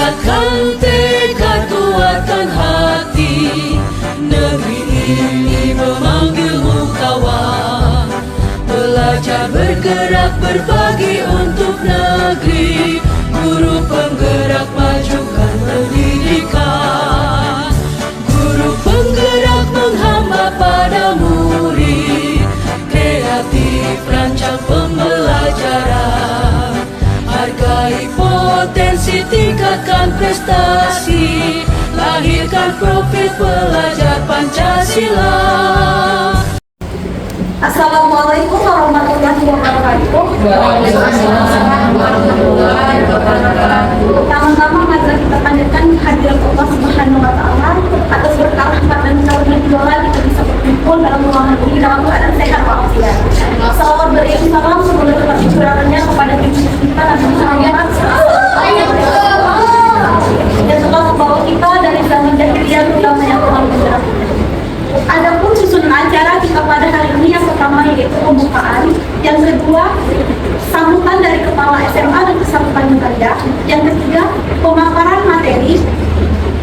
Tingkatkan tekad, kuatkan hati. Negeri ini memanggilmu kawan. Belajar bergerak berbagi untuk negeri. Guru penggerak majukan pendidikan. Guru penggerak menghamba pada murid. Kreatif rancang pembelajaran. Hargai potensi, tingkatkan prestasi. Lahirkan profil pelajar Pancasila. Assalamualaikum warahmatullahi wabarakatuh. Pertama-tama marilah kita panjatkan kehadiran Allah Subhanahu wa Ta'ala atas berkah rahmat dan karunia doa kita bisa berkumpul dalam ruangan ini dalam keadaan sehat walafiat. Salawat beriring salam semoga tetap dicurahkannya kepada pimpinan kita Nabi Muhammad yang telah membawa kita dari zaman jahiliyah ke zaman yang telah bergerak. Adapun susunan acara kita pada hari ini yang pertama yaitu pembukaan, yang kedua sambutan dari Kepala SMA dan Kesatuan Kerja, yang ketiga pemaparan materi,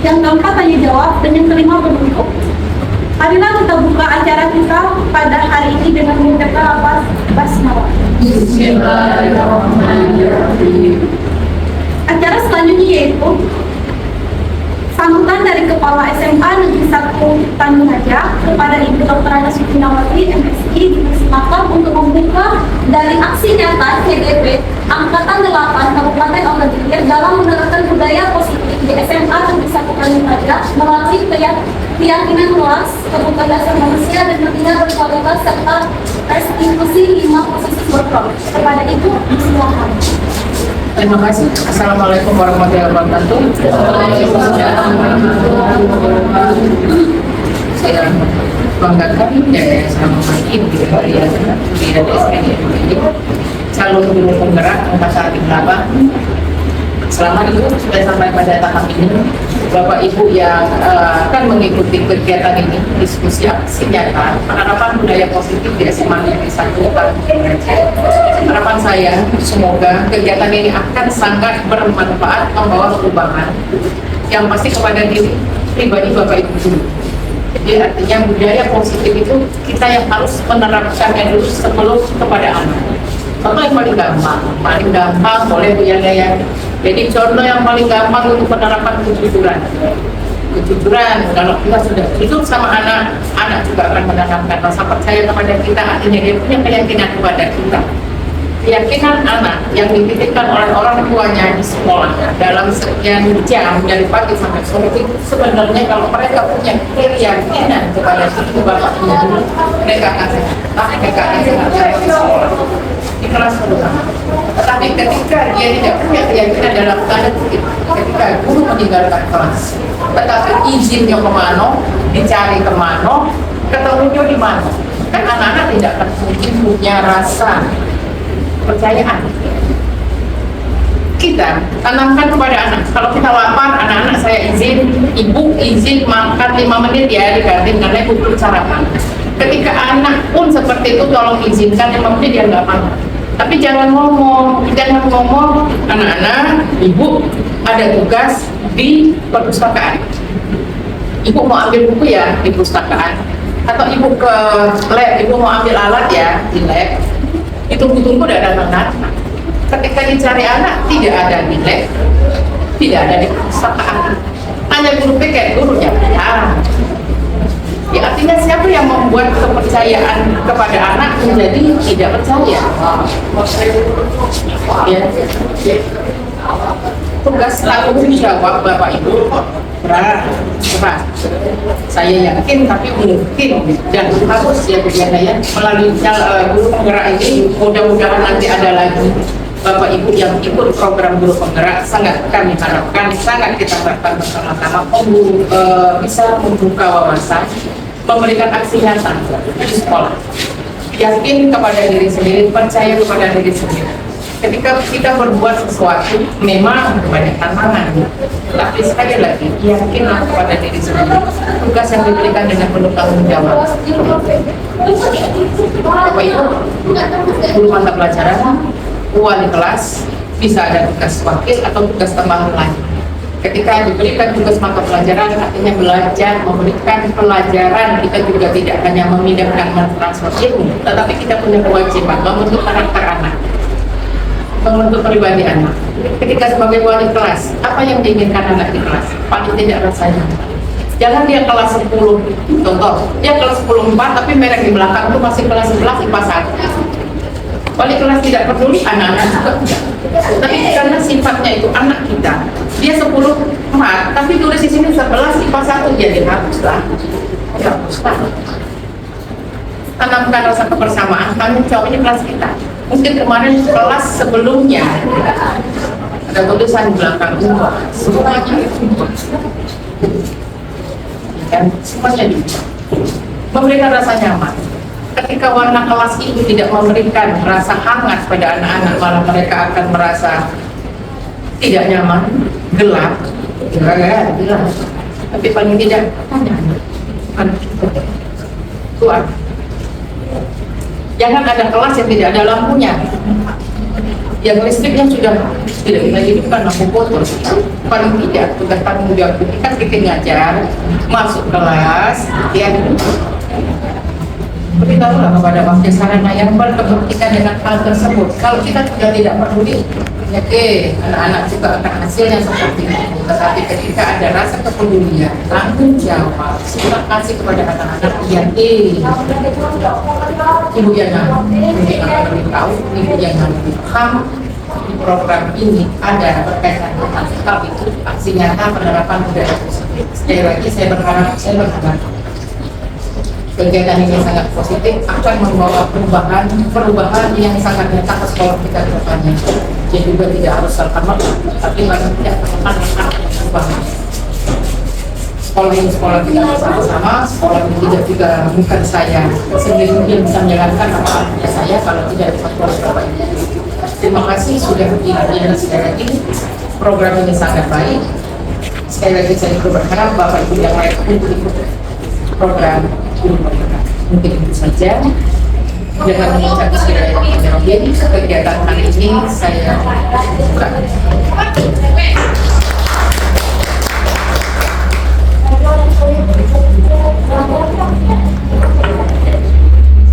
yang keempat tanya jawab, dan yang kelima penutup. Marilah kita buka acara kita pada hari ini dengan mengucapkan lafaz basmalah. Bismillahirrahmanirrahim. Acara selanjutnya yaitu sambutan dari Kepala SMA Negeri 1 Tanjung Raja kepada Ibu Dr. Ana Sutinawati, MSI, dipersilakan untuk membuka dari aksi nyata CDP Angkatan 8 Kabupaten Ogan dalam menerapkan budaya positif di SMA Negeri 1 Tanjung Raja melalui keyakinan luas, kebutuhan dasar manusia dan pendidikan berkualitas serta restitusi 5 posisi workshop. Kepada Ibu, silakan. Terima kasih. Assalamualaikum warahmatullahi wabarakatuh. Saya banggakan ya sama Ibu di SPN ini calon guru penggerak angkatan 8. Selama itu sudah sampai pada tahap ini, Bapak Ibu yang akan mengikuti kegiatan ini, diskusi aksi nyata penerapan budaya positif di SMA Negeri 1 Tanjung Raja. Harapan saya, semoga kegiatan ini akan sangat bermanfaat membawa perubahan yang pasti kepada diri pribadi Bapak Ibu dulu. Jadi artinya budaya positif itu kita yang harus menerapkannya dulu sebelum kepada anak. Contoh yang paling gampang boleh Bu Yana ya. Jadi contoh yang paling gampang untuk penerapan kejujuran, kalau kita sudah jujur sama anak juga akan menanamkan rasa percaya kepada kita, artinya dia punya keyakinan kepada kita. Keyakinan anak yang dititipkan oleh orang tuanya di sekolah dalam sekian jam dari pagi sampai sore itu sebenarnya kalau mereka punya keyakinan kepada ibu bapaknya, mereka akan sehat, mereka akan sehat di sekolah, di kelas terutama. Tetapi ketika dia tidak punya keyakinan dalam tanda kutip, ketika guru meninggalkan kelas, tetapi izinnya kemana, dicari kemana, ketemunya di mana, kan anak-anak tidak akan mungkin punya rasa percayaan. Kita tanamkan kepada anak, kalau kita lapar, anak-anak saya izin, ibu izin makan 5 menit ya di kantin karena ibu perlu sarapan. Ketika anak pun seperti itu, tolong izinkan 5 menit dia nggak makan. Tapi jangan ngomong anak-anak, ibu ada tugas di perpustakaan. Ibu mau ambil buku ya di perpustakaan, atau ibu ke lab, ibu mau ambil alat ya di lab. Ditunggu-tunggu udah datang. Ketika dicari anak tidak ada di lab, tidak ada di perpustakaan. Hanya guru PK, gurunya ya. Ya, artinya siapa yang membuat kepercayaan kepada anak menjadi tidak percaya? Ya. Tugas tanggung jawab Bapak Ibu berat. Saya yakin, tapi mungkin dan harus ya kegiatan melalui guru penggerak ini, mudah-mudahan nanti ada lagi Bapak Ibu yang ikut program guru penggerak. Sangat kami harapkan, sangat kita harapkan bersama-sama bisa membuka wawasan, memberikan aksi nyata di sekolah. Yakin kepada diri sendiri, percaya kepada diri sendiri. Ketika kita berbuat sesuatu, memang banyak tantangan, tapi sekali lagi yakinlah kepada diri sendiri. Tugas yang diberikan dengan penuh tanggung jawab. Bapak Ibu, guru mata pelajaran, wali kelas, bisa ada tugas wakil atau tugas tambahan lain. Ketika diberikan tugas mata pelajaran, artinya belajar, memberikan pelajaran, kita juga tidak hanya memindahkan mentransfer ilmu, tetapi kita punya kewajiban membentuk karakter anak, membentuk pribadi anak. Ketika sebagai wali kelas, apa yang diinginkan anak di kelas? Paling tidak rasanya. Jangan dia kelas 10, contoh, dia kelas 10-4, tapi merek di belakang itu masih kelas 11 IPA 1. Wali kelas tidak peduli, anak-anak juga tidak. Tapi karena sifatnya itu anak kita, dia 10-4, tapi tulis di sini 11 IPA 1, jadi hapuslah. Ya hapuslah. Tanamkan rasa kebersamaan, kami jawab ini kelas kita. Mungkin kemarin kelas sebelumnya ada tulisan di belakang semuanya kan, semuanya juga memberikan rasa nyaman. Ketika warna kelas itu tidak memberikan rasa hangat pada anak-anak, malah mereka akan merasa tidak nyaman, gelap, gelap. Tapi paling tidak kuat. Jangan ada kelas yang tidak ada lampunya, yang listriknya sudah tidak bisa hidupkan, lampu putus. Paling tidak tugas tanggung jawab kita ngajar, masuk kelas, ya beritahulah kepada wakil sarana yang berkepentingan dengan hal tersebut. Kalau kita sudah tidak peduli, anak-anak juga akan hasilnya seperti itu. Tetapi ketika ada rasa kepedulian, tanggung jawab, terima kasih kepada anak-anak yang ibu yang tahu, ibu yang paham di program ini ada berkaitan dengan hal itu, aksi nyata penerapan budaya positif. Sekali lagi saya berharap kegiatan ini sangat positif, akan membawa perubahan yang sangat nyata ke sekolah kita ke depannya. Jadi juga tidak harus serta-merta, tapi paling tidak akan perubahan. Sekolah ini sekolah kita bersama-sama, sekolah ini tidak juga bukan saya sendiri yang bisa menjalankan apa-apa saya kalau tidak ada sekolah ini. Terima kasih sudah hadir sekali lagi. Program ini sangat baik. Sekali lagi saya berharap Bapak Ibu yang lain untuk ikut program. Mungkin itu saja. Jangan mengucapkan sekali kegiatan hari ini saya buka.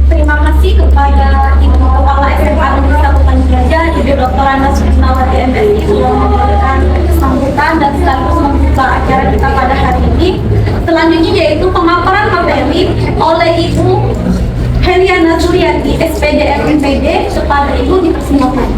Terima kasih kepada Ibu Kepala SMA Negeri 1 Panijaja, Ibu Dr. Ana Sulisnawati MSI sudah memberikan sambutan dan sekaligus membuka acara kita pada hari ini. Selanjutnya yaitu pemaparan materi oleh Ibu Heliana Suryati, SPD MPD, kepada Ibu dipersilakan.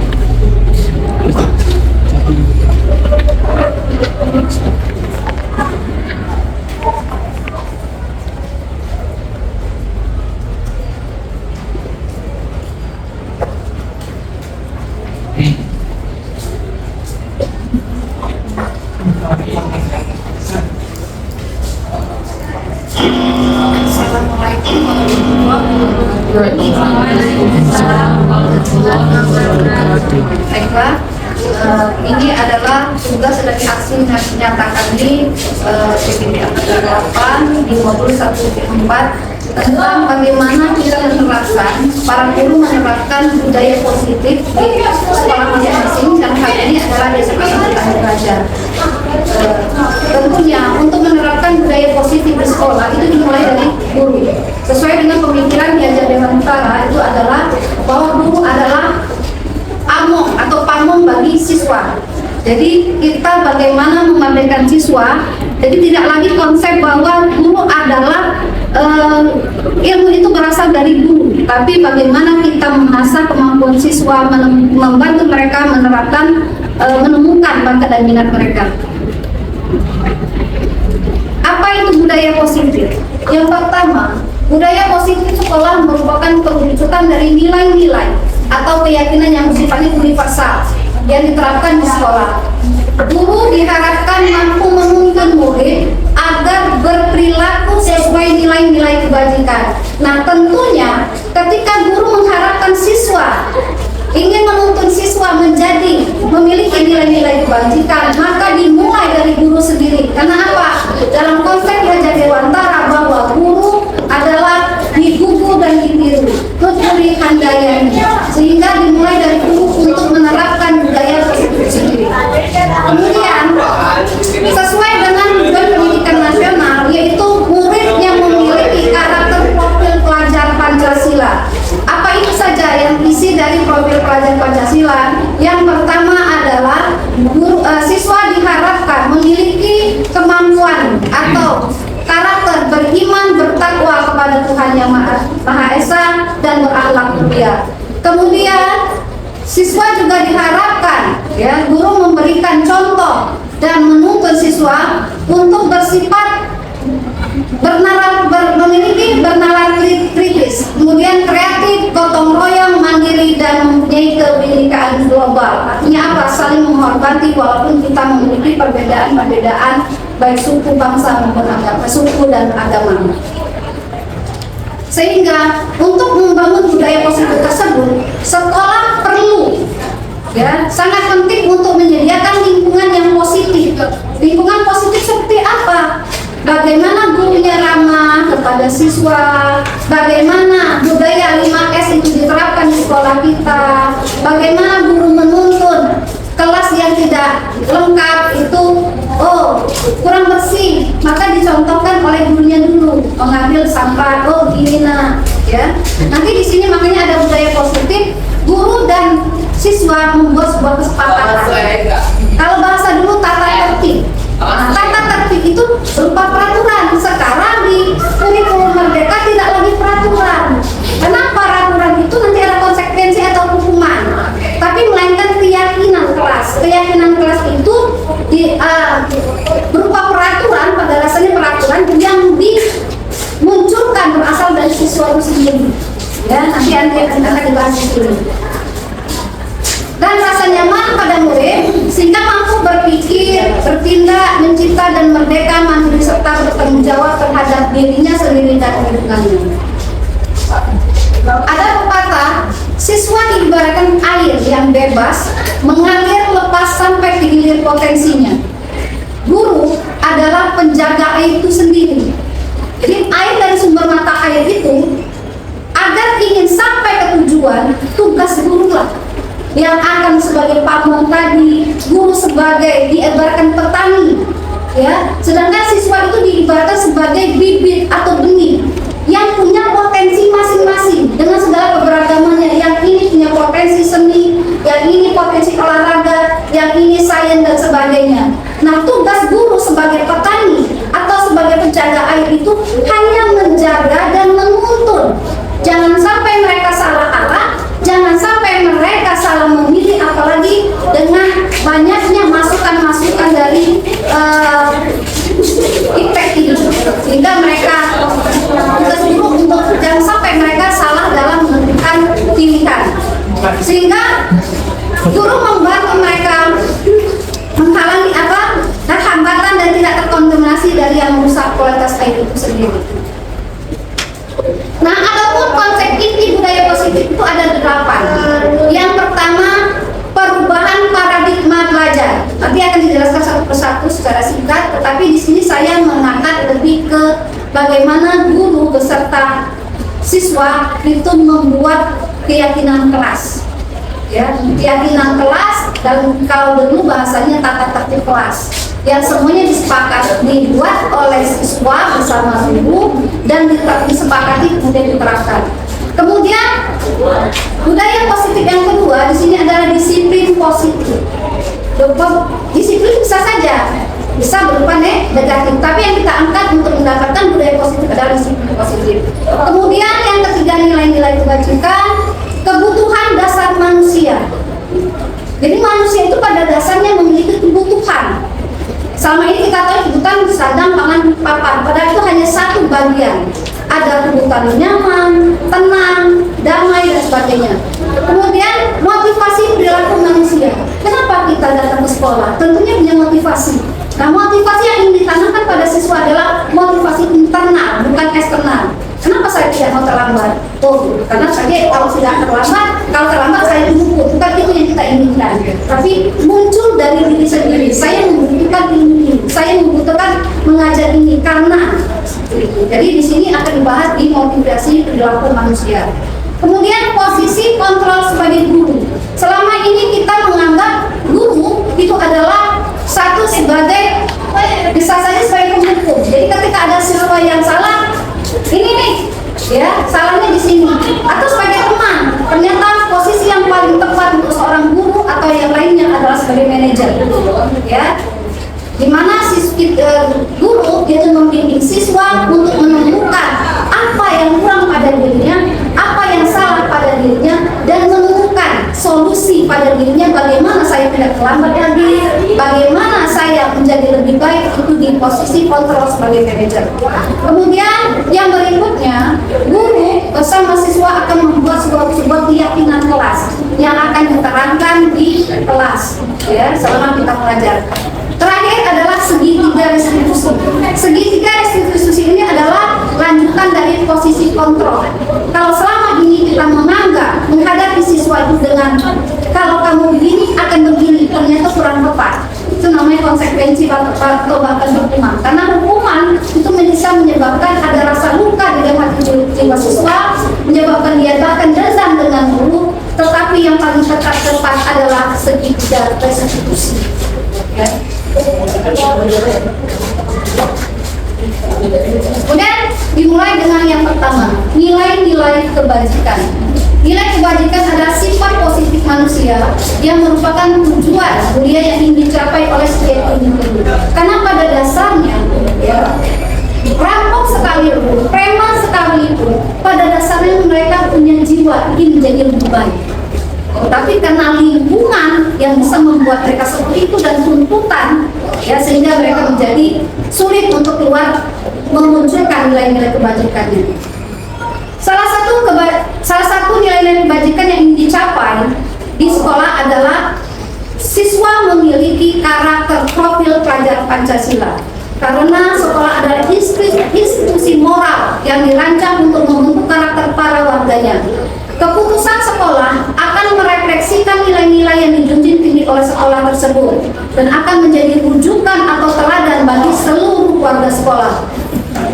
Baiklah, ini adalah tugas dari aksi nyata kami PPD Angkatan 8 di modul 1-4 tentang bagaimana kita menerapkan, para guru menerapkan budaya positif di sekolah masing-masing, dan hal ini adalah di sekolah belajar. Tentunya untuk menerapkan budaya positif di sekolah itu dimulai dari guru. Sesuai dengan pemikiran Ki Hajar Dewantara, itu adalah bahwa guru adalah among atau pamong bagi siswa. Jadi kita bagaimana memerdekakan siswa. Jadi tidak lagi konsep bahwa guru adalah ilmu itu berasal dari guru, tapi bagaimana kita mengasah kemampuan siswa, membantu mereka menerapkan, menemukan bakat dan minat mereka. Apa itu budaya positif? Yang pertama, budaya positif sekolah merupakan perwujudan dari nilai-nilai atau keyakinan yang sifatnya universal yang diterapkan di sekolah. Guru diharapkan mampu menuntun murid agar berperilaku sesuai nilai-nilai kebajikan. Nah, tentunya ketika guru mengharapkan siswa ingin menuntun siswa menjadi memiliki nilai-nilai kebajikan, maka dimulai dari guru sendiri. Karena apa? Dalam konsep Ki Hajar Dewantara bahwa guru adalah digugu dan ditiru, nuturi handayani, sehingga dimulai dari guru untuk menerapkan budaya positif sendiri. Kemudian Ya. Kemudian siswa juga diharapkan ya guru memberikan contoh dan menuntun siswa untuk bersifat memiliki bernalar kritis, kemudian kreatif, gotong royong, mandiri, dan mempunyai kebinekaan global. Artinya apa? Saling menghormati walaupun kita memiliki perbedaan-perbedaan baik suku, bangsa maupun agama, suku dan agama. Sehingga untuk membangun budaya positif tersebut, sekolah perlu ya sangat penting untuk menyediakan lingkungan yang positif. Lingkungan positif seperti apa? Bagaimana gurunya ramah kepada siswa, bagaimana budaya 5S itu diterapkan di sekolah kita, bagaimana guru menuntun kelas yang tidak lengkap itu kurang bersih, maka dicontohkan oleh gurunya dulu mengambil sampah, gini nah ya. Nanti di sini makanya ada budaya positif, guru dan siswa membuat sebuah kesepakatan. Kalau bahasa dulu tata tertib. Nah, tata tertib itu berupa peraturan. Sekarang di kurikulum Merdeka tidak lagi peraturan. Kenapa peraturan itu nanti ada konsekuensi atau hukuman? Tapi melainkan keyakinan kelas. Keyakinan kelas itu berupa peraturan, pada dasarnya peraturan yang dimunculkan berasal dari siswa itu sendiri. Ya, nanti akan dibahas di sini. Dan rasa nyaman pada murid sehingga mampu berpikir, bertindak, mencipta dan merdeka, mandiri serta bertanggung jawab terhadap dirinya sendiri dan lingkungannya. Ada pepatah, siswa diibaratkan air yang bebas mengalir lepas sampai dihilir potensinya. Guru adalah penjaga air itu sendiri. Jadi air dari sumber mata air itu agar ingin sampai ke tujuan, tugas guru lah yang akan sebagai pamong tadi, guru sebagai diibaratkan petani, ya. Sedangkan siswa itu diibaratkan sebagai bibit atau benih yang punya potensi masing-masing dengan segala keberagamannya. Yang ini punya potensi seni, yang ini potensi olahraga, yang ini sains dan sebagainya. Nah, tugas guru sebagai petani atau sebagai penjaga air itu hanya menjaga dan menuntun. Jangan sampai mereka salah arah, jangan sampai mereka salah memilih, apalagi dengan banyaknya masukan-masukan dari IPEK ini, sehingga mereka tugas guru untuk jangan sampai mereka salah dalam menentukan pilihan, sehingga guru membantu mereka menghalangi hambatan dan tidak terkontaminasi dari yang merusak kualitas air itu sendiri. Nah, adapun konsep inti budaya positif itu ada 8. Yang pertama, perubahan paradigma belajar. Nanti akan dijelaskan satu persatu secara singkat, tetapi di sini saya mengangkat lebih ke bagaimana guru beserta siswa itu membuat keyakinan kelas. Ya, keyakinan kelas, dan kalau dulu bahasanya tata tertib kelas, yang semuanya dibuat oleh siswa bersama guru dan disepakati kemudian diterapkan. Kemudian budaya positif yang kedua di sini adalah disiplin positif. Disiplin bisa saja bisa berupa negatif, tapi yang kita angkat untuk mendapatkan budaya positif adalah disiplin positif. Kemudian yang ketiga, nilai-nilai kebajikan, kebutuhan dasar manusia. Jadi manusia itu pada dasarnya memiliki kebutuhan. Selama ini kita tahu kebutuhan sadang, pangan, papan, padahal itu hanya satu bagian. Ada kebutuhan nyaman, tenang, damai, dan sebagainya. Kemudian motivasi perilaku manusia. Kenapa kita datang ke sekolah? Tentunya punya motivasi. Nah, motivasi yang ingin ditanamkan pada siswa adalah motivasi internal, bukan eksternal. Kenapa saya tidak mau terlambat? Karena saya kalau sudah terlambat saya tunggu. Bukan itu yang kita inginkan. Tapi muncul dari diri sendiri. Saya membutuhkan ini, saya membutuhkan mengajar ini karena. Jadi di sini akan dibahas di motivasi perilaku manusia. Kemudian posisi kontrol sebagai guru. Selama ini kita menganggap guru itu adalah satu sebagai bisa saja sebagai penghukum. Jadi ketika ada siswa yang salah, ini nih, ya salahnya di sini. Atau sebagai teman, ternyata posisi yang paling tepat untuk seorang guru atau yang lainnya adalah sebagai manajer, ya. Dimana guru itu membimbing siswa untuk menemukan apa yang kurang pada dirinya, apa yang salah pada dirinya, pada dirinya bagaimana saya tidak terlambat lagi, bagaimana saya menjadi lebih baik itu di posisi kontrol sebagai manajer. Kemudian yang berikutnya, guru bersama siswa akan membuat sebuah keyakinan kelas yang akan diterangkan di kelas ya selama kita belajar. Terakhir adalah segitiga restitusi. Segitiga restitusi ini adalah lanjutan dari posisi kontrol. Kalau selama ini kita menghadapi siswa itu dengan kalau kamu begini akan begini, ternyata kurang tepat. Itu namanya konsekuensi atau bahkan hukuman. Karena hukuman itu bisa menyebabkan ada rasa luka di dalam hati jiwa siswa, menyebabkan dia bahkan dendam dengan guru. Tetapi yang paling tepat adalah segitiga restitusi. Ya. Kemudian dimulai dengan yang pertama, nilai-nilai kebajikan. Nilai kebajikan adalah sifat positif manusia yang merupakan tujuan mulia yang ingin dicapai oleh setiap individu. Karena pada dasarnya, ya, rampok sekalipun, preman sekalipun, pada dasarnya mereka punya jiwa ingin menjadi lebih baik. Tapi karena lingkungan yang bisa membuat mereka seperti itu dan tuntutan, ya sehingga mereka menjadi sulit untuk keluar memunculkan nilai-nilai kebajikannya. Salah satu nilai-nilai kebajikan yang ingin dicapai di sekolah adalah siswa memiliki karakter profil pelajar Pancasila. Karena sekolah adalah institusi moral yang dirancang untuk membentuk karakter para warganya. Keputusan sekolah akan merefleksikan nilai-nilai yang dijunjung tinggi oleh sekolah tersebut dan akan menjadi rujukan atau teladan bagi seluruh warga sekolah.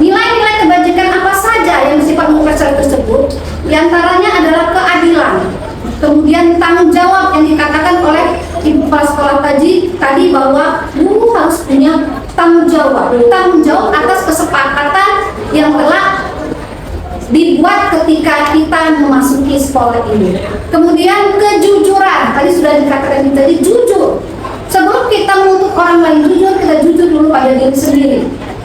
Nilai-nilai kebajikan apa saja yang bersifat universal tersebut? Di antaranya adalah keadilan, kemudian tanggung jawab yang dikatakan oleh Ibu Kepala Sekolah tadi bahwa guru harus punya tanggung jawab atas kesepakatan yang telah dibuat ketika kita memasuki sekolah ini. Kemudian kejujuran, tadi sudah dikatakan tadi jujur. Sebelum kita menuntut orang lain jujur, kita jujur dulu pada diri sendiri.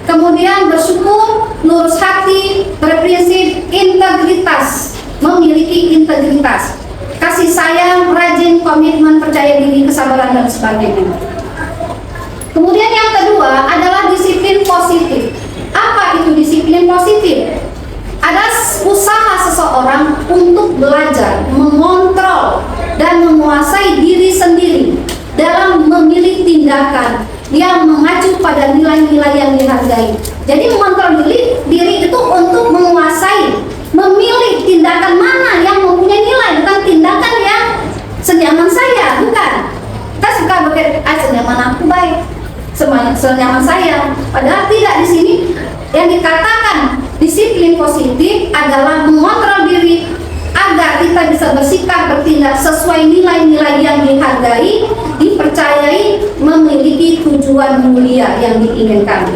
Kemudian bersyukur, lurus hati, berprinsip, integritas, memiliki integritas, kasih sayang, rajin, komitmen, percaya diri, kesabaran dan sebagainya. Kemudian yang kedua adalah disiplin positif. Apa itu disiplin positif? Ada usaha seseorang untuk belajar, mengontrol, dan menguasai diri sendiri dalam memilih tindakan yang mengacu pada nilai-nilai yang dihargai. Jadi mengontrol diri itu untuk menguasai, memilih tindakan mana yang mempunyai nilai, bukan tindakan yang senyaman saya, bukan. Kita suka berpikir, senyaman aku baik, senyaman saya. Padahal tidak. Di sini yang dikatakan disiplin positif adalah mengontrol diri agar kita bisa bersikap bertindak sesuai nilai-nilai yang dihargai, dipercayai, memiliki tujuan mulia yang diinginkan.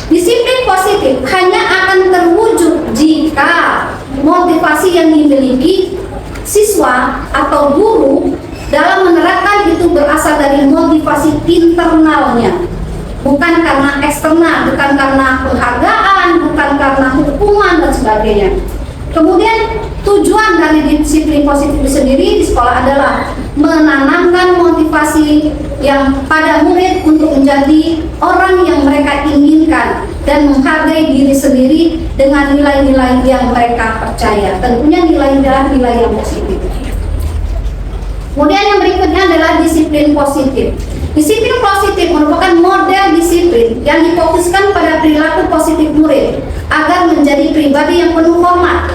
Disiplin positif hanya akan terwujud jika motivasi yang dimiliki siswa atau guru dalam menerapkan itu berasal dari motivasi internalnya, bukan karena eksternal, bukan karena penghargaan, bukan karena hukuman dan sebagainya. Kemudian tujuan dari disiplin positif itu sendiri di sekolah adalah menanamkan motivasi yang pada murid untuk menjadi orang yang mereka inginkan dan menghargai diri sendiri dengan nilai-nilai yang mereka percaya. Tentunya nilai-nilai yang positif. Kemudian yang berikutnya adalah disiplin positif. Disiplin positif merupakan model disiplin yang difokuskan pada perilaku positif murid agar menjadi pribadi yang penuh hormat.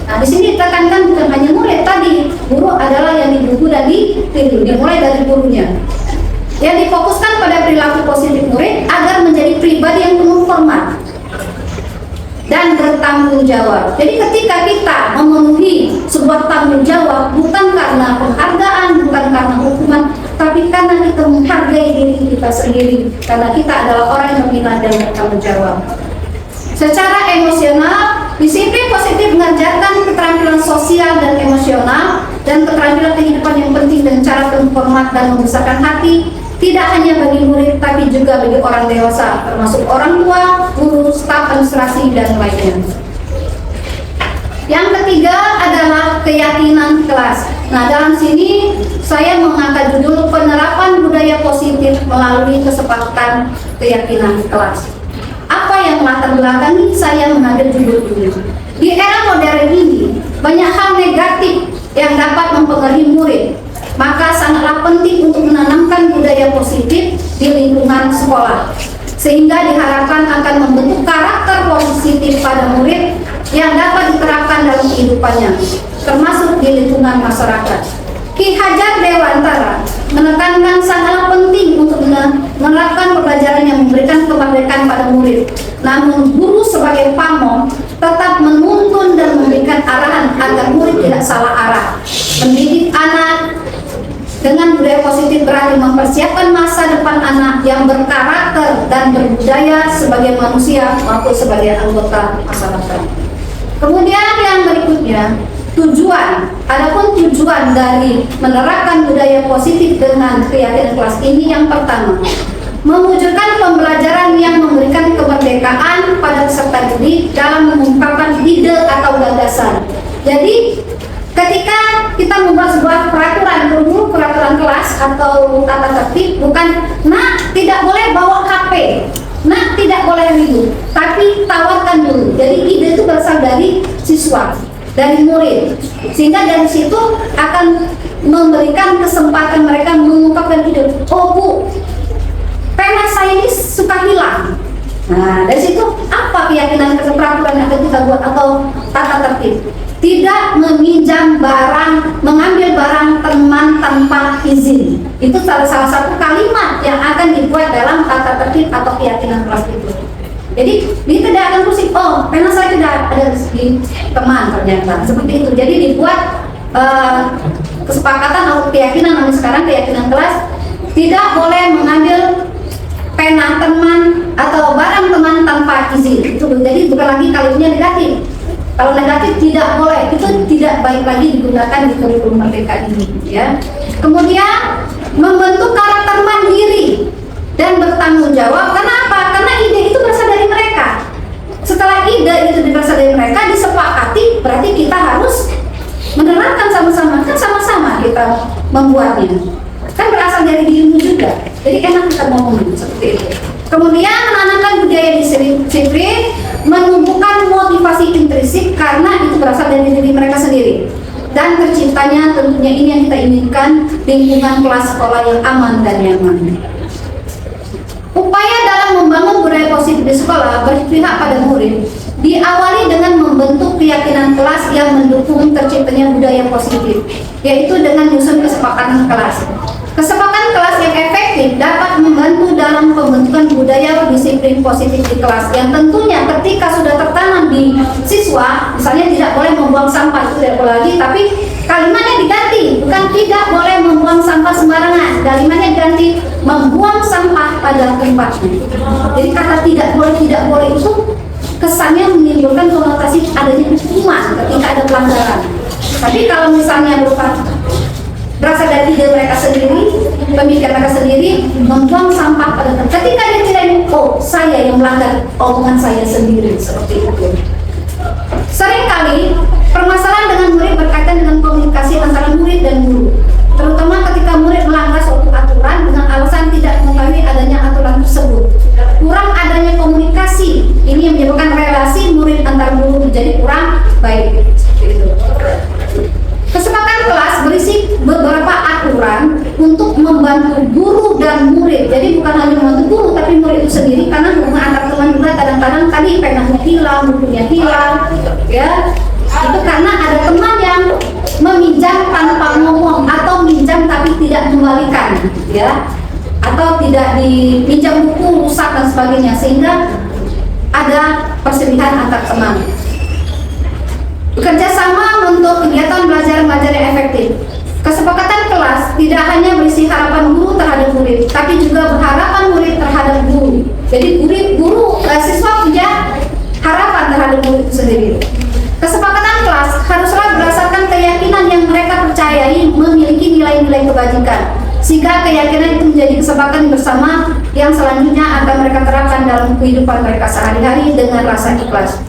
Nah, di sini ditekankan bukan hanya murid tadi, guru adalah yang dibuku dan ditiru, dimulai dari gurunya. Yang difokuskan pada perilaku positif murid agar menjadi pribadi yang penuh hormat dan bertanggung jawab. Jadi ketika kita memenuhi sebuah tanggung jawab bukan karena penghargaan, bukan karena hukuman, tapi karena kita menghargai diri kita sendiri, karena kita adalah orang yang berminat dan bertanggung jawab. Secara emosional, disiplin positif mengajarkan keterampilan sosial dan emosional dan keterampilan kehidupan yang penting dan cara penuh hormat dan membesarkan hati, tidak hanya bagi murid tapi juga bagi orang dewasa, termasuk orang tua, guru, staf administrasi dan lainnya. Yang ketiga adalah keyakinan kelas. Nah, dalam sini saya mengangkat judul penerapan budaya positif melalui kesepakatan keyakinan kelas. Apa yang latar belakangi saya mengambil judul ini? Di era modern ini, banyak hal negatif yang dapat mempengaruhi murid. Maka sangatlah penting untuk menanamkan budaya positif di lingkungan sekolah, sehingga diharapkan akan membentuk karakter positif pada murid yang dapat diterapkan dalam kehidupannya, termasuk di lingkungan masyarakat. Ki Hajar Dewantara menekankan sangatlah penting untuk menerapkan pembelajaran yang memberikan kemerdekaan pada murid. Namun guru sebagai pamong tetap menuntun dan memberikan arahan agar murid tidak salah arah. Mendidik anak dengan budaya positif berarti mempersiapkan masa depan anak yang berkarakter dan berbudaya sebagai manusia maupun sebagai anggota masyarakat. Kemudian yang berikutnya, tujuan. Adapun tujuan dari menerapkan budaya positif dengan keyakinan kelas ini yang pertama, mewujudkan pembelajaran yang memberikan kemerdekaan pada peserta didik dalam mengungkapkan ide atau gagasan. Jadi ketika kita membuat sebuah peraturan kelas atau tata tertib, bukan nak tidak boleh bawa HP, nak tidak boleh ribut, tapi tawarkan dulu. Jadi ide itu berasal dari siswa, dari murid, sehingga dari situ akan memberikan kesempatan mereka mengungkapkan ide. Oh Bu, pena saya ini suka hilang. Nah, dari situ apa keyakinan peraturan yang akan kita buat atau tata tertib? Tidak meminjam barang, mengambil barang teman tanpa izin. Itu salah satu kalimat yang akan dibuat dalam tata tertib atau keyakinan kelas itu. Jadi dia tidak akan pusing, oh pena saya tidak ada di teman ternyata, seperti itu. Jadi dibuat kesepakatan atau keyakinan, namun sekarang keyakinan kelas tidak boleh mengambil pena teman atau barang teman tanpa izin. Itu jadi bukan lagi kalimatnya negatif. Kalau negatif tidak boleh, itu tidak baik lagi digunakan di kurikulum merdeka ini, ya. Kemudian membentuk karakter mandiri dan bertanggung jawab. Kenapa? Karena ide itu berasal dari mereka. Setelah ide itu berasal dari mereka, disepakati, berarti kita harus menerapkan sama-sama. Kan sama-sama kita membuatnya. Kan berasal dari dirimu juga. Jadi enak kita ngomong seperti itu. Kemudian menanamkan budaya disiplin, menumbuhkan motivasi intrinsik karena itu berasal dari diri mereka sendiri. Dan terciptanya tentunya ini yang kita inginkan, lingkungan kelas sekolah yang aman dan nyaman. Upaya dalam membangun budaya positif di sekolah berpihak pada murid diawali dengan membentuk keyakinan kelas yang mendukung terciptanya budaya positif, yaitu dengan menyusun kesepakatan kelas. Kesepakatan kelas yang efektif dapat membantu dalam pembentukan budaya disiplin positif di kelas, yang tentunya ketika sudah tertanam di siswa, misalnya tidak boleh membuang sampah, itu tidak boleh lagi, tapi kalimatnya diganti, bukan tidak boleh membuang sampah sembarangan, kalimatnya diganti membuang sampah pada tempatnya. Jadi kata tidak boleh itu kesannya menimbulkan konotasi adanya hukuman ketika ada pelanggaran. Tapi kalau misalnya berasal dari ide mereka sendiri, pemikiran mereka sendiri, membuang sampah pada tempat. Ketika dia tidak, oh saya yang melanggar omongan saya sendiri, seperti itu. Seringkali permasalahan dengan murid berkaitan dengan komunikasi antara murid dan guru, terutama ketika murid melanggar suatu aturan dengan alasan tidak mengetahui adanya aturan tersebut. Kurang adanya komunikasi ini yang menyebabkan relasi murid antar guru menjadi kurang baik. Seperti itu. Kesepakatan kelas berisi beberapa aturan untuk membantu guru dan murid. Jadi bukan hanya membantu guru, tapi murid itu sendiri, karena hubungan antar teman juga kadang-kadang tadi penahnya hilang, bukunya hilang, ya. Itu karena ada teman yang meminjam tanpa ngomong atau minjam tapi tidak kembalikan, ya. Atau tidak dipinjam buku rusak dan sebagainya, sehingga ada perselisihan antar teman. Bekerja sama untuk kegiatan belajar yang efektif. Kesepakatan kelas tidak hanya berisi harapan guru terhadap murid, tapi juga harapan murid terhadap guru. Jadi siswa punya harapan terhadap murid itu sendiri. Kesepakatan kelas haruslah berdasarkan keyakinan yang mereka percayai memiliki nilai-nilai kebajikan, sehingga keyakinan itu menjadi kesepakatan bersama yang selanjutnya akan mereka terapkan dalam kehidupan mereka sehari-hari dengan rasa ikhlas.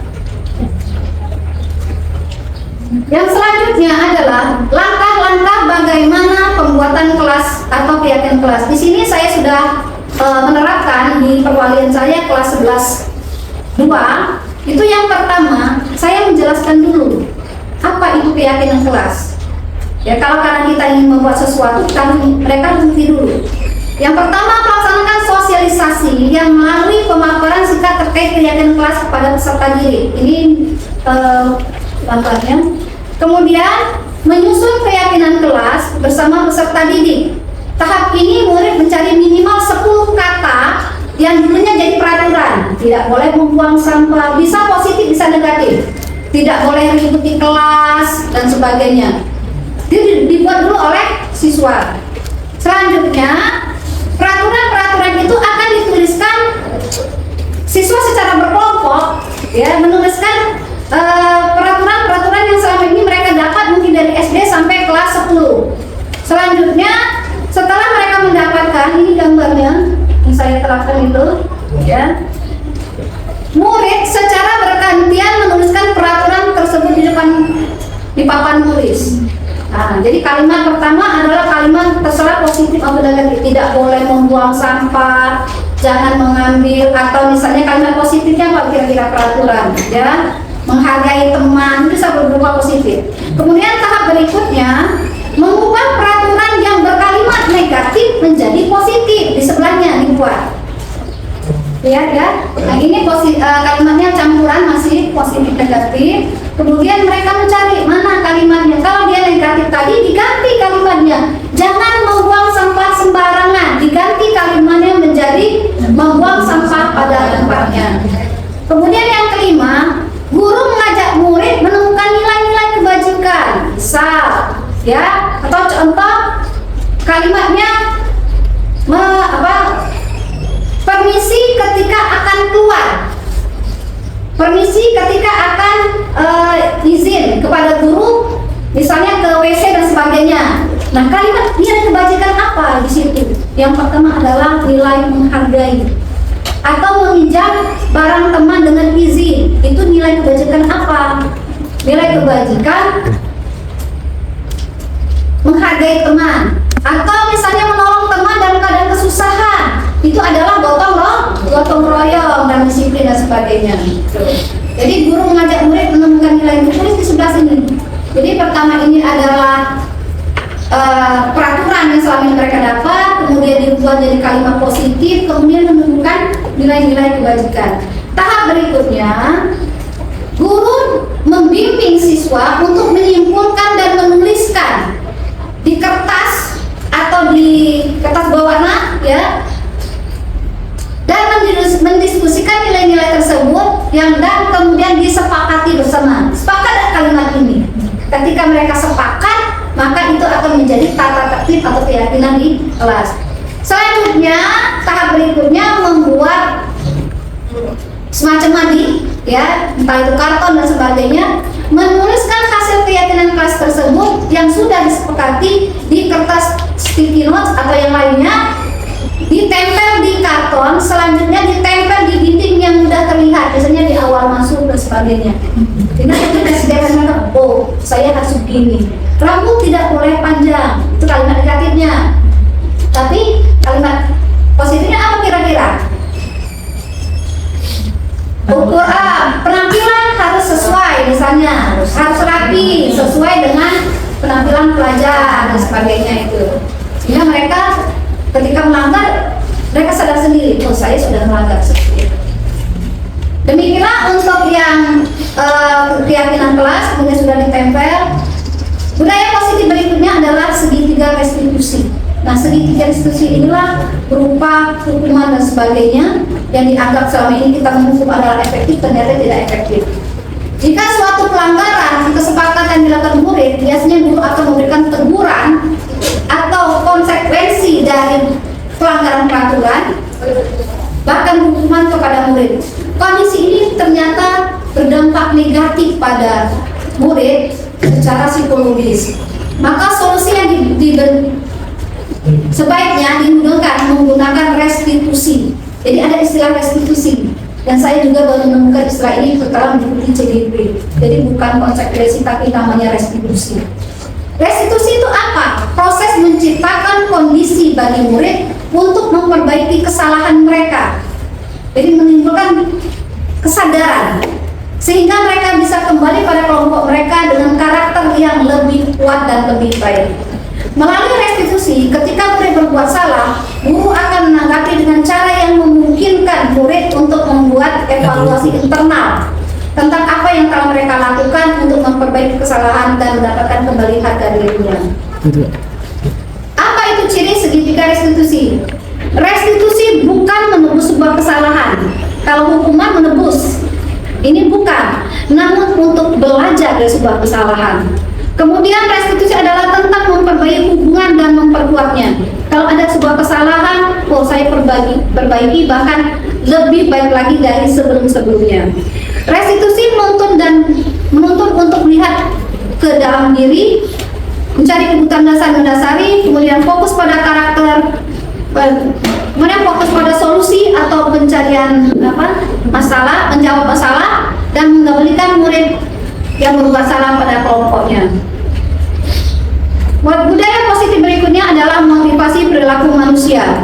Yang selanjutnya adalah langkah-langkah bagaimana pembuatan kelas atau keyakinan kelas. Di sini saya sudah menerapkan di perwalian saya kelas 11 2. Itu yang pertama, saya menjelaskan dulu apa itu keyakinan kelas. Ya, kalau karena kita ingin membuat sesuatu, mereka mengerti dulu. Yang pertama, melaksanakan sosialisasi yang melalui pemaparan singkat terkait keyakinan kelas kepada peserta didik. Ini langkahnya. Kemudian, menyusun keyakinan kelas bersama peserta didik. Tahap ini murid mencari minimal 10 kata yang dulunya jadi peraturan. Tidak boleh membuang sampah, bisa positif bisa negatif. Tidak boleh ribut di kelas dan sebagainya. Itu dibuat dulu oleh siswa. Selanjutnya, peraturan-peraturan itu akan dituliskan siswa secara berkelompok, ya, menuliskan peraturan-peraturan yang selama ini mereka dapat mungkin dari SD sampai kelas 10. Selanjutnya, setelah mereka mendapatkan, ini gambarnya yang saya terapkan itu, ya, murid secara bergantian menuliskan peraturan tersebut di papan tulis. Nah, jadi kalimat pertama adalah kalimat terserah positif atau negatif. Tidak boleh membuang sampah, jangan mengambil, atau misalnya kalimat positifnya apa kira-kira peraturan, ya, menghargai teman, bisa berupa positif. Kemudian tahap berikutnya, mengubah peraturan yang berkalimat negatif menjadi positif. Di sebelahnya dibuat, ya. Nah, ini kalimatnya campuran, masih positif negatif. Kemudian mereka mencari mana kalimatnya. Kalau dia negatif tadi, diganti kalimatnya. Jangan membuang sampah sembarangan, diganti kalimatnya menjadi membuang sampah pada tempatnya. Kemudian yang kelima, guru mengajak murid menemukan nilai-nilai kebajikan. Misal, ya, atau contoh kalimatnya permisi ketika akan keluar, permisi ketika akan izin kepada guru, misalnya ke WC dan sebagainya. Nah, kalimat nilai kebajikan apa di situ? Yang pertama adalah nilai menghargai atau meminjam barang teman dengan izin. Itu nilai kebajikan apa? Nilai kebajikan menghargai teman, atau misalnya menolong teman dalam keadaan kesusahan. Itu adalah gotong royong dan disiplin dan sebagainya. Jadi guru mengajak murid menemukan nilai tulis di sebelah sini. Jadi pertama ini adalah peraturan yang selama ini mereka dapat, kemudian dibuat jadi kalimat positif, kemudian menemukan nilai-nilai kebajikan. Tahap berikutnya, guru membimbing siswa untuk menyimpulkan dan menuliskan di kertas atau di kertas berwarna, ya, dan mendiskusikan nilai-nilai tersebut dan kemudian disepakati bersama. Sepakat kalimat ini. Ketika mereka sepakat, maka itu akan menjadi tata tertib atau keyakinan di kelas. Selanjutnya, tahap berikutnya membuat semacam mandi, ya, entah itu karton dan sebagainya, menuliskan hasil keyakinan kelas tersebut yang sudah disepakati di kertas sticky notes atau yang lainnya, ditempel di karton, selanjutnya ditempel di dinding yang mudah terlihat, biasanya di awal masuk dan sebagainya. Jadi kita sediakan, oh, saya harus begini. Rambut tidak boleh panjang, itu kalimat negatifnya. Tapi kalimat positifnya apa kira-kira? Penampilan harus sesuai, misalnya harus rapi, sesuai dengan penampilan pelajar dan sebagainya itu. Sehingga mereka ketika melanggar, mereka sadar sendiri, oh, saya sudah melanggar seperti itu. Demikianlah untuk yang keyakinan kelas, kemudian sudah ditempel. Budaya positif berikutnya adalah segitiga restitusi. Nah, segitiga restitusi inilah berupa hukuman dan sebagainya yang dianggap selama ini kita menghukum adalah efektif, ternyata tidak efektif. Jika suatu pelanggaran kesepakatan dilakukan murid, biasanya guru akan memberikan teguran atau konsekuensi dari pelanggaran peraturan, bahkan hukuman kepada murid. Kondisi ini ternyata berdampak negatif pada murid secara psikologis. Maka solusi yang sebaiknya dimudahkan menggunakan restitusi. Jadi ada istilah restitusi. Dan saya juga baru menemukan istilah ini setelah mengikuti CDP. Jadi bukan konsekresi tapi namanya restitusi. Restitusi itu apa? Proses menciptakan kondisi bagi murid untuk memperbaiki kesalahan mereka. Jadi menimbulkan kesadaran sehingga mereka bisa kembali pada kelompok mereka dengan karakter yang lebih kuat dan lebih baik. Melalui restitusi, ketika murid berbuat salah, guru akan menanggapi dengan cara yang memungkinkan murid untuk membuat evaluasi internal tentang apa yang telah mereka lakukan untuk memperbaiki kesalahan dan mendapatkan kembali harga dirinya. Apa itu ciri segitiga restitusi? Restitusi bukan menebus sebuah kesalahan. Kalau hukuman menebus, ini bukan, namun untuk belajar dari sebuah kesalahan. Kemudian restitusi adalah tentang memperbaiki hubungan dan memperkuatnya. Kalau ada sebuah kesalahan, saya perbaiki bahkan lebih baik lagi dari sebelum-sebelumnya. Restitusi menuntut untuk melihat ke dalam diri, mencari kebutuhan dasar mendasari, kemudian fokus pada karakter, kemudian fokus pada solusi atau pencarian masalah, menjawab masalah, dan mengembalikan murid yang berbuat salah pada kelompoknya. Budaya positif berikutnya adalah motivasi perilaku manusia.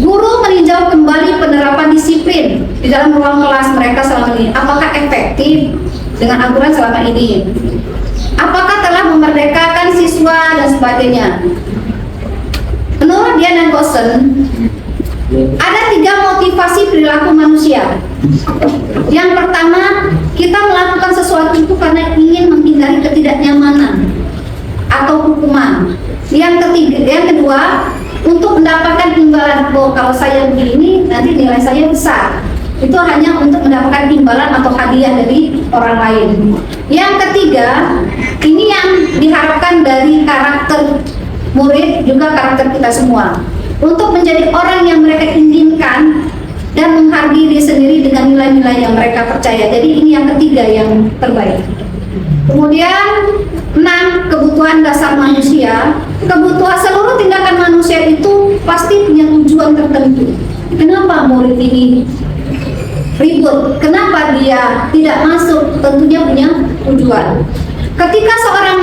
Guru meninjau kembali penerapan disiplin di dalam ruang kelas mereka selama ini. Apakah efektif dengan aturan selama ini? Apakah telah memerdekakan siswa dan sebagainya? Menurut Dian dan Gosen, ada 3 motivasi perilaku manusia. Yang pertama, kita melakukan sesuatu itu karena ingin menghindari ketidaknyamanan atau hukuman. Yang kedua, untuk mendapatkan imbalan. Kalau saya begini, nanti nilai saya besar. Itu hanya untuk mendapatkan imbalan atau hadiah dari orang lain. Yang ketiga, ini yang diharapkan dari karakter murid, juga karakter kita semua, untuk menjadi orang yang mereka inginkan dan menghargai diri sendiri dengan nilai-nilai yang mereka percaya. Jadi ini yang ketiga yang terbaik. Kemudian 6, kebutuhan dasar manusia. Kebutuhan seluruh tindakan manusia itu pasti punya tujuan tertentu. Kenapa murid ini ribut? Kenapa dia tidak masuk? Tentunya punya tujuan. Ketika seorang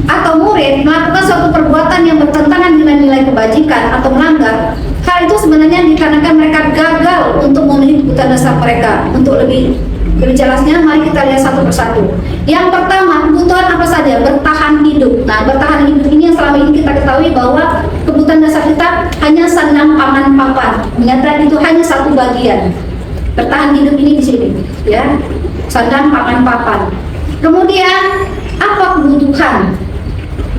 atau murid melakukan suatu perbuatan yang bertentangan dengan nilai kebajikan atau melanggar, hal itu sebenarnya dikarenakan mereka gagal untuk memenuhi kebutuhan dasar mereka. Untuk lebih jelasnya, mari kita lihat satu persatu. Yang pertama, kebutuhan apa saja? Bertahan hidup. Nah, bertahan hidup ini yang selama ini kita ketahui bahwa kebutuhan dasar kita hanya sandang, pangan, papan. Ternyata itu hanya satu bagian. Bertahan hidup ini di sini, ya, sandang, pangan, papan. Kemudian apa kebutuhan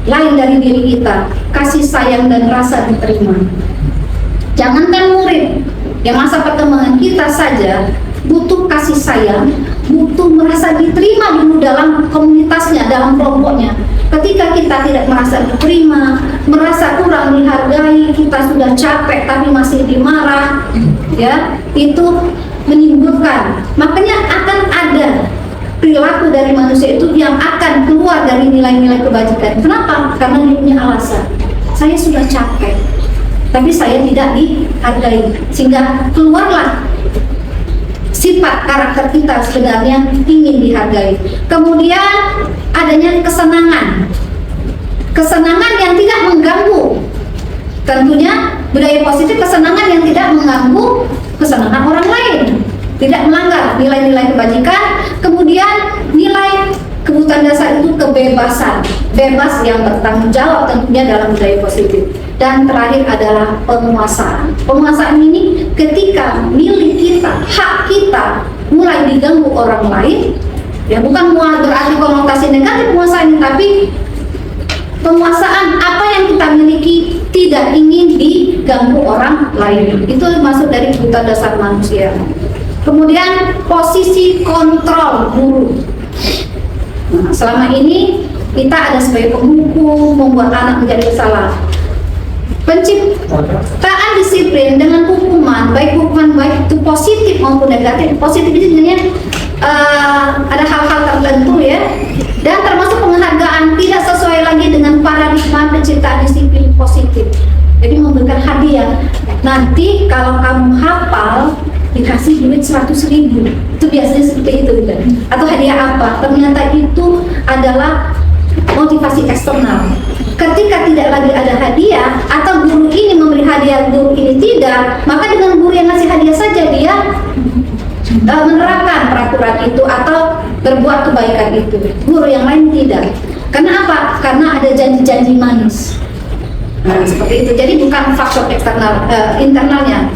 lain dari diri kita? Kasih sayang dan rasa diterima. Jangankan murid, yang masa perkembangan kita saja butuh kasih sayang, butuh merasa diterima dulu dalam komunitasnya, dalam kelompoknya. Ketika kita tidak merasa diterima, merasa kurang dihargai, kita sudah capek tapi masih dimarah, ya, itu menimbulkan. Makanya akan ada perilaku dari manusia itu yang akan keluar dari nilai-nilai kebajikan. Kenapa? Karena dia punya alasan. Saya sudah capek, tapi saya tidak dihargai, sehingga keluarlah sifat karakter kita sebenarnya ingin dihargai. Kemudian adanya kesenangan, kesenangan yang tidak mengganggu. Tentunya budaya positif, kesenangan yang tidak mengganggu kesenangan orang lain, tidak melanggar nilai-nilai kebajikan. Kemudian nilai kebutuhan dasar itu kebebasan, bebas yang bertanggung jawab tentunya dalam budaya positif. Dan terakhir adalah penguasaan. Penguasaan ini ketika milik kita, hak kita mulai diganggu orang lain, ya, bukan berarti konotasi negatif penguasaan ini, tapi penguasaan apa yang kita miliki tidak ingin diganggu orang lain. Itu masuk dari kebutuhan dasar manusia. Kemudian posisi kontrol guru. Nah, selama ini kita ada sebagai penghukum, membuat anak menjadi bersalah. Penciptaan disiplin dengan hukuman, baik itu positif maupun negatif. Positif itu sebenarnya ada hal-hal tertentu, ya, dan termasuk penghargaan tidak sesuai lagi dengan paradigma penciptaan disiplin positif. Jadi memberikan hadiah. Nanti kalau kamu hafal dikasih duit 100.000, itu biasanya seperti itu kan? Atau hadiah apa? Ternyata itu adalah motivasi eksternal. Ketika tidak lagi ada hadiah atau guru ini memberi hadiah, guru ini tidak, maka dengan guru yang ngasih hadiah saja dia menerapkan peraturan itu atau berbuat kebaikan itu. Guru yang lain tidak. Karena apa? Karena ada janji-janji manis. Nah, seperti itu. Jadi bukan faktor eksternal, internalnya.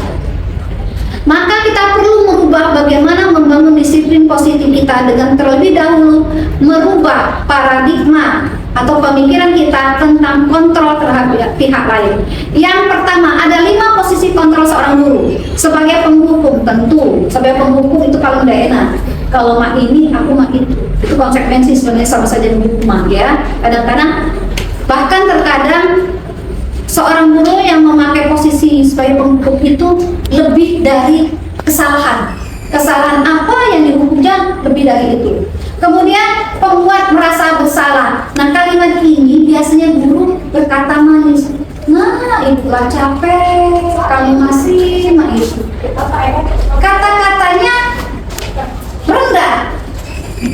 Maka kita perlu merubah bagaimana membangun disiplin positif kita dengan terlebih dahulu merubah paradigma atau pemikiran kita tentang kontrol terhadap pihak lain. Yang pertama, ada 5 posisi kontrol seorang guru. Sebagai penghukum, tentu sebagai penghukum itu kalau tidak enak. Kalau mak ini, aku mak itu konsekuensi sebenarnya sama saja hukuman ya. Kadang-kadang bahkan terkadang seorang guru yang memakai posisi sebagai penghukum itu lebih dari kesalahan. Kesalahan apa yang dihukumnya lebih dari itu. Kemudian pembuat merasa bersalah. Nah, kalimat ini biasanya guru berkata manis. Nah, itulah capek, kami masih itu. Kata-katanya rendah,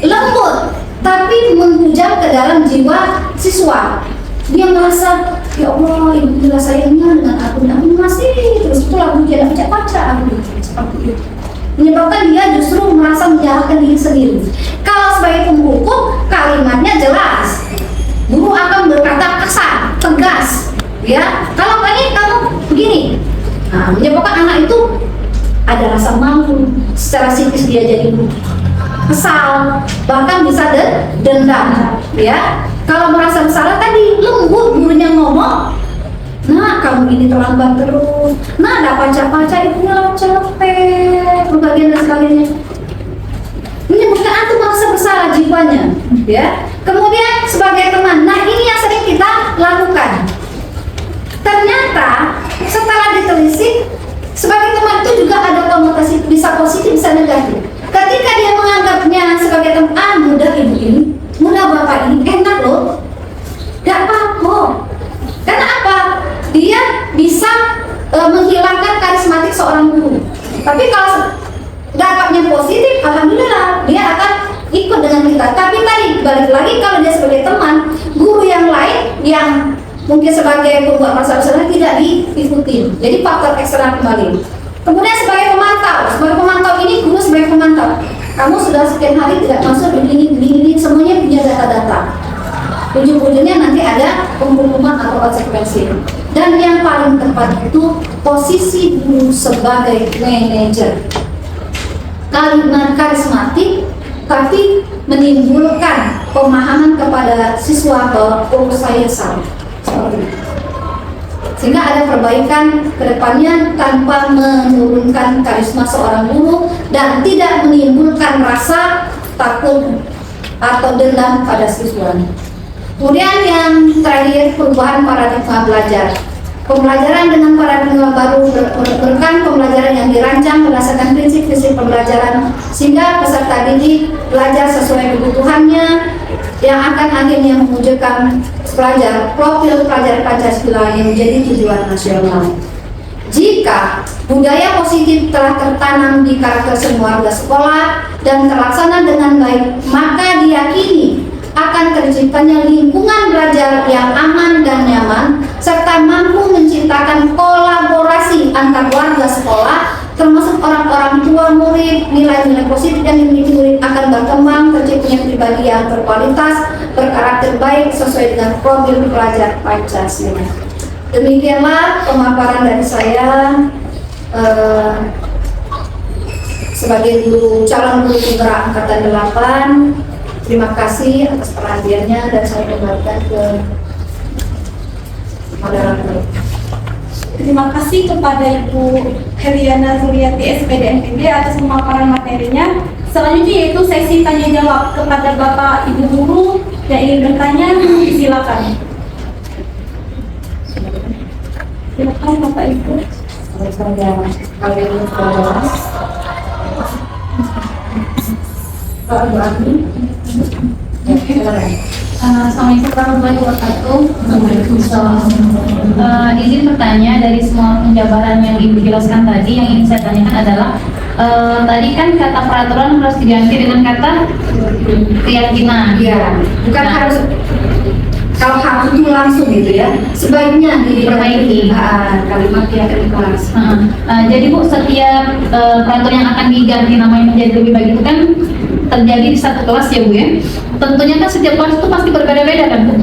lembut, tapi menghujam ke dalam jiwa siswa. Dia merasa, ya Allah, ibu bila sayangnya dengan aku masih terus itu lagu dia tidak baca aku seperti itu. Menyebabkan dia justru merasa menyalahkan diri sendiri. Kalau sebagai penghukum, kalimatnya jelas. Guru akan berkata kasar, tegas, ya. Kalau ini kamu begini, nah, menyebabkan anak itu ada rasa malu, secara psikis dia jadi kesal, bahkan bisa dendam, ya. Kalau merasa bersalah tadi lembut gurunya ngomong, nah kamu ini terlambat terus, nah ada baca-baca itu capek, berbagian dan sebagainya. Menyebutkan aku merasa bersalah jiwanya, ya. Kemudian sebagai teman, nah ini yang sering kita lakukan. Ternyata setelah ditelisik, sebagai teman itu juga ada konotasi bisa positif bisa negatif. Ketika dia menganggapnya sebagai teman, mudah ibu ini, mudah bapak ini, enak loh, gak apa-apa. Karena apa? Dia bisa menghilangkan karismatik seorang guru. Tapi kalau dapatnya positif, alhamdulillah dia akan ikut dengan kita. Tapi tadi balik lagi kalau dia sebagai teman, guru yang lain yang mungkin sebagai pembuat masalah tidak diikuti. Jadi faktor eksternal kembali. Kemudian sebagai pemantau ini guru sebagai pemantau. Kamu sudah sekian hari tidak masuk begini, semuanya punya data-data. Ujung-ujungnya nanti ada penghukuman atau konsekuensi. Dan yang paling tepat itu posisi guru sebagai manajer. Kalimat karismatik, tapi menimbulkan pemahaman kepada siswa bahwa oh saya salah. Sehingga ada perbaikan ke depannya tanpa menurunkan karisma seorang guru dan tidak menimbulkan rasa takut atau dendam pada siswanya. Kemudian yang terakhir, perubahan paradigma belajar. Pembelajaran dengan paradigma baru merupakan pembelajaran yang dirancang berdasarkan prinsip-prinsip pembelajaran sehingga peserta didik belajar sesuai kebutuhannya yang akan akhirnya mewujudkan profil pelajar Pancasila yang menjadi tujuan nasional. Jika budaya positif telah tertanam di karakter semua warga sekolah dan terlaksana dengan baik, maka diyakini akan terciptanya lingkungan belajar yang aman dan nyaman serta mampu menciptakan kolaborasi antar warga sekolah termasuk orang-orang tua murid. Nilai-nilai positif yang dimiliki murid akan berkembang, terciptanya pribadi yang berkualitas, berkarakter baik sesuai dengan profil pelajar Pancasila. Demikianlah pemaparan dari saya sebagai calon guru penggerak angkatan 8. Terima kasih atas perhatiannya dan saya kembalikan ke moderator. Terima kasih kepada Ibu Heriana Zuriati SPD NPD atas pemaparan materinya. Selanjutnya yaitu sesi tanya jawab kepada Bapak Ibu guru yang ingin bertanya, silakan. Silakan Bapak Ibu. Assalamualaikum warahmatullahi wabarakatuh. Izin bertanya dari semua penjabaran yang Ibu jelaskan tadi, yang ingin saya tanyakan adalah tadi kan kata peraturan harus diganti dengan kata keyakinan. Iya, bukan Nah, harus kalau harus itu langsung gitu ya. Sebaiknya Diperbaiki. kalimat keyakinan kelas. Jadi Bu, setiap peraturan yang akan diganti namanya menjadi lebih baik itu kan terjadi di satu kelas ya Bu ya. Tentunya kan setiap kelas itu pasti berbeda-beda kan Bu?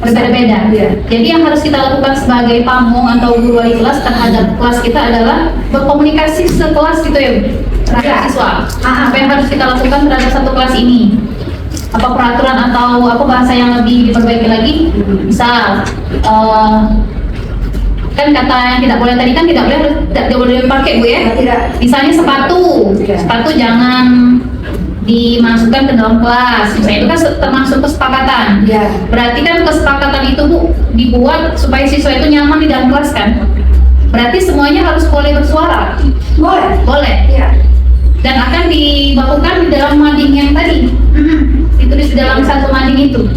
Berbeda-beda. Iya. Jadi yang harus kita lakukan sebagai pamong atau guru wali kelas terhadap kelas kita adalah berkomunikasi sekelas gitu ya Bu? Terhadap Iya. siswa. Apa yang harus kita lakukan terhadap satu kelas ini? Apa peraturan atau apa bahasa yang lebih diperbaiki lagi? Misal kan kata yang tidak boleh tadi kan tidak boleh dipakai Bu ya. Tidak. Misalnya sepatu, Iya. sepatu jangan dimasukkan ke dalam kelas. Misalnya itu kan termasuk kesepakatan. Iya. Berarti kan kesepakatan itu Bu dibuat supaya siswa itu nyaman di dalam kelas kan. Berarti semuanya harus boleh bersuara. Boleh. Boleh. Iya. Dan akan dibakukan di dalam mading yang tadi. Ditulis di dalam satu mading itu.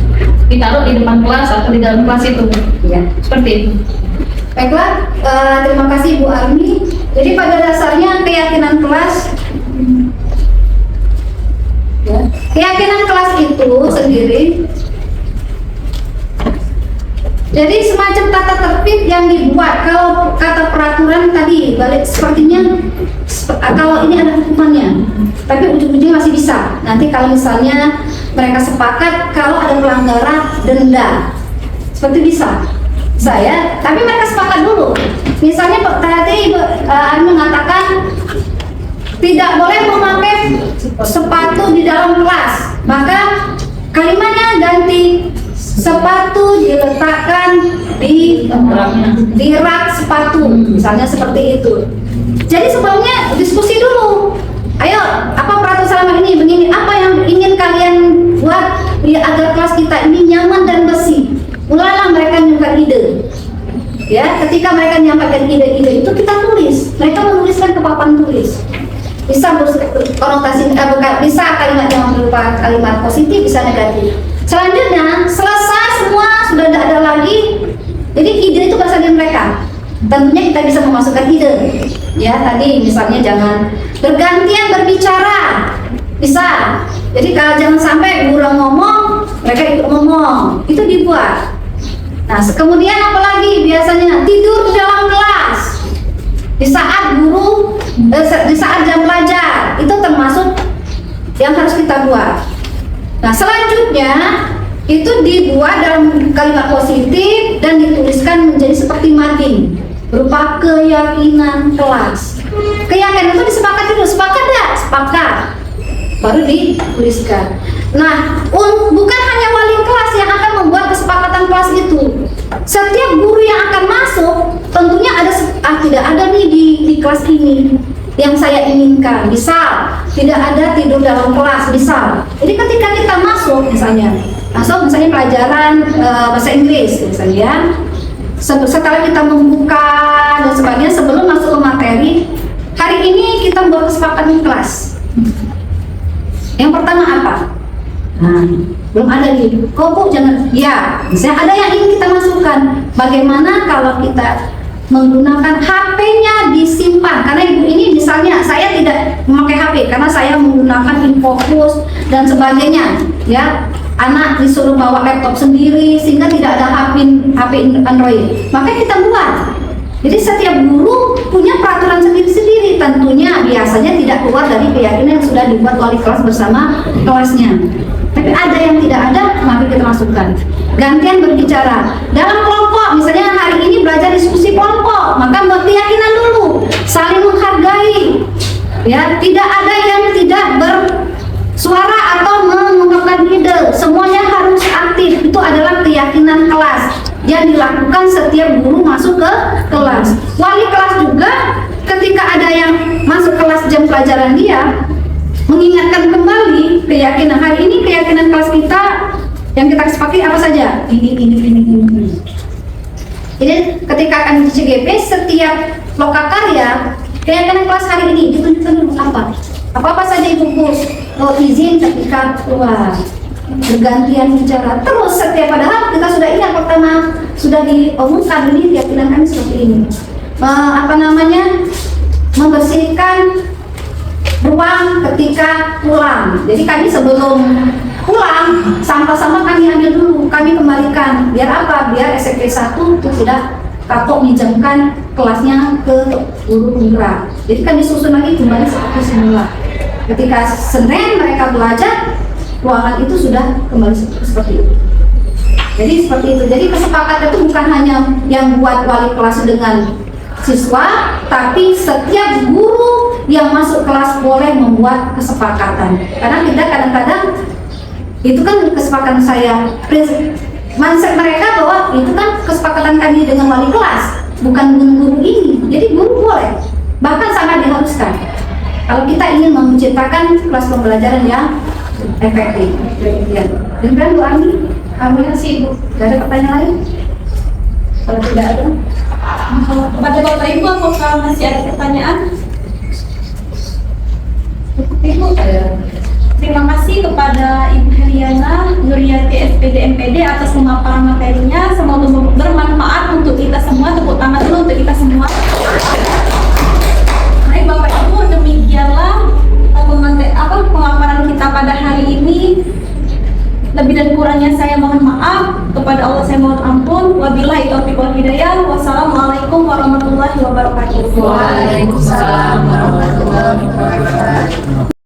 Ditaruh di depan kelas atau di dalam kelas itu. Iya. Seperti itu. Baiklah, terima kasih Bu Armi. Jadi pada dasarnya keyakinan kelas, ya, keyakinan kelas itu sendiri, jadi semacam tata tertib yang dibuat. Kalau kata peraturan tadi balik sepertinya kalau ini ada hukumannya, tapi ujung-ujungnya masih bisa. Nanti kalau misalnya mereka sepakat kalau ada pelanggaran denda, seperti bisa. Tapi mereka sepakat dulu. Misalnya tadi Armi mengatakan tidak boleh memakai sepatu di dalam kelas, maka kalimatnya ganti sepatu diletakkan di rak sepatu, misalnya seperti itu. Jadi sebelumnya diskusi dulu. Ayo, apa peraturan selama ini begini? Apa yang ingin kalian buat agar kelas kita ini nyaman dan bersih? Mulailah mereka menyampaikan ide. Ya, ketika mereka menyampaikan ide-ide itu kita tulis. Mereka menuliskan ke papan tulis. Bisa konotasi, bisa kalimat yang berupa kalimat positif, bisa negatif. Selanjutnya, selesai semua sudah tidak ada lagi. Jadi ide itu berasal dari mereka. Tentunya kita bisa memasukkan ide. Ya, tadi misalnya jangan bergantian berbicara. Bisa. Jadi kalau jangan sampai guru ngomong, mereka ikut ngomong. Itu dibuat. Nah, kemudian apalagi biasanya tidur di dalam kelas di saat di saat jam belajar, itu termasuk yang harus kita buat. Nah, selanjutnya itu dibuat dalam kalimat positif dan dituliskan menjadi seperti mading berupa keyakinan kelas. Keyakinan itu disepakati dulu, sepakat nggak? Sepakat, baru dituliskan. Nah, bukan hanya wali kelas yang akan membuat kesepakatan kelas itu. Setiap guru yang akan masuk tentunya ada tidak ada nih di kelas ini yang saya inginkan. Misal tidak ada tidur dalam kelas, misal. Jadi ketika kita masuk misalnya pelajaran bahasa Inggris misalnya, setelah kita membuka dan sebagainya sebelum masuk ke materi, hari ini kita buat kesepakatan kelas. Yang pertama apa? Nah, belum ada nih. Kok Bu jangan? Ya, misalnya ada yang ingin kita masukkan. Bagaimana kalau kita menggunakan HP-nya disimpan? Karena ibu ini misalnya saya tidak memakai HP karena saya menggunakan infocus dan sebagainya. Ya, anak disuruh bawa laptop sendiri sehingga tidak ada HP Android. Maka kita buat. Jadi setiap guru punya peraturan sendiri-sendiri, tentunya biasanya tidak keluar dari keyakinan yang sudah dibuat wali kelas bersama kelasnya. Tapi ada yang tidak ada, maka kita masukkan. Gantian berbicara dalam kelompok, misalnya hari ini belajar diskusi kelompok, maka buat keyakinan dulu, saling menghargai. Ya, tidak ada yang tidak bersuara atau mengungkapkan ide, semuanya harus aktif. Itu adalah keyakinan kelas yang dilakukan setiap guru masuk ke kelas. Wali kelas juga ketika ada yang masuk kelas jam pelajaran dia mengingatkan kembali keyakinan hari ini, keyakinan kelas kita yang kita sepakati apa saja, ini. Jadi ketika akan di CGP setiap lokakarya keyakinan kelas hari ini ditunjukkan dulu apa saja ibu izin ketika keluar. bergantian bicara. Terus setiap padahal kita sudah ingat pertama sudah diomongkan ini keyakinan kami seperti ini. Membersihkan ruang ketika pulang. Jadi kami sebelum pulang sampah-sampah kami ambil dulu, kami kembalikan. Biar apa? Biar SMP 1 itu tidak kapok minjamkan kelasnya ke guru penggerak. Jadi kami susun lagi kembali seperti semula. Ketika Senin mereka belajar, ruangan itu sudah kembali seperti itu. Jadi seperti itu. Jadi kesepakatan itu bukan hanya yang buat wali kelas dengan siswa, tapi setiap guru yang masuk kelas boleh membuat kesepakatan. Karena kita kadang-kadang itu kan kesepakatan saya, mindset mereka bahwa itu kan kesepakatan kami dengan wali kelas, bukan dengan guru ini. Jadi guru boleh, bahkan sangat diharuskan. Kalau kita ingin menciptakan kelas pembelajaran yang efektif. Demikian Bu Ami, kami kasih Bu. Tidak ada pertanyaan lain? Kalau tidak ada, Kepada Bapak Ibu, apakah masih ada pertanyaan? Ibu, terima kasih kepada Ibu Heriana Nuriyati SPD MPD atas pemaparan materinya. Semoga bermanfaat untuk kita semua. Tepuk tangan dulu untuk kita semua. Baik Bapak Ibu, demikianlah pemaparan kita pada hari ini. Lebih dan kurangnya saya mohon maaf, kepada Allah saya mohon ampun. Wabillahi taufiq wal hidayah. Wassalamualaikum warahmatullahi wabarakatuh. Waalaikumsalam warahmatullahi wabarakatuh.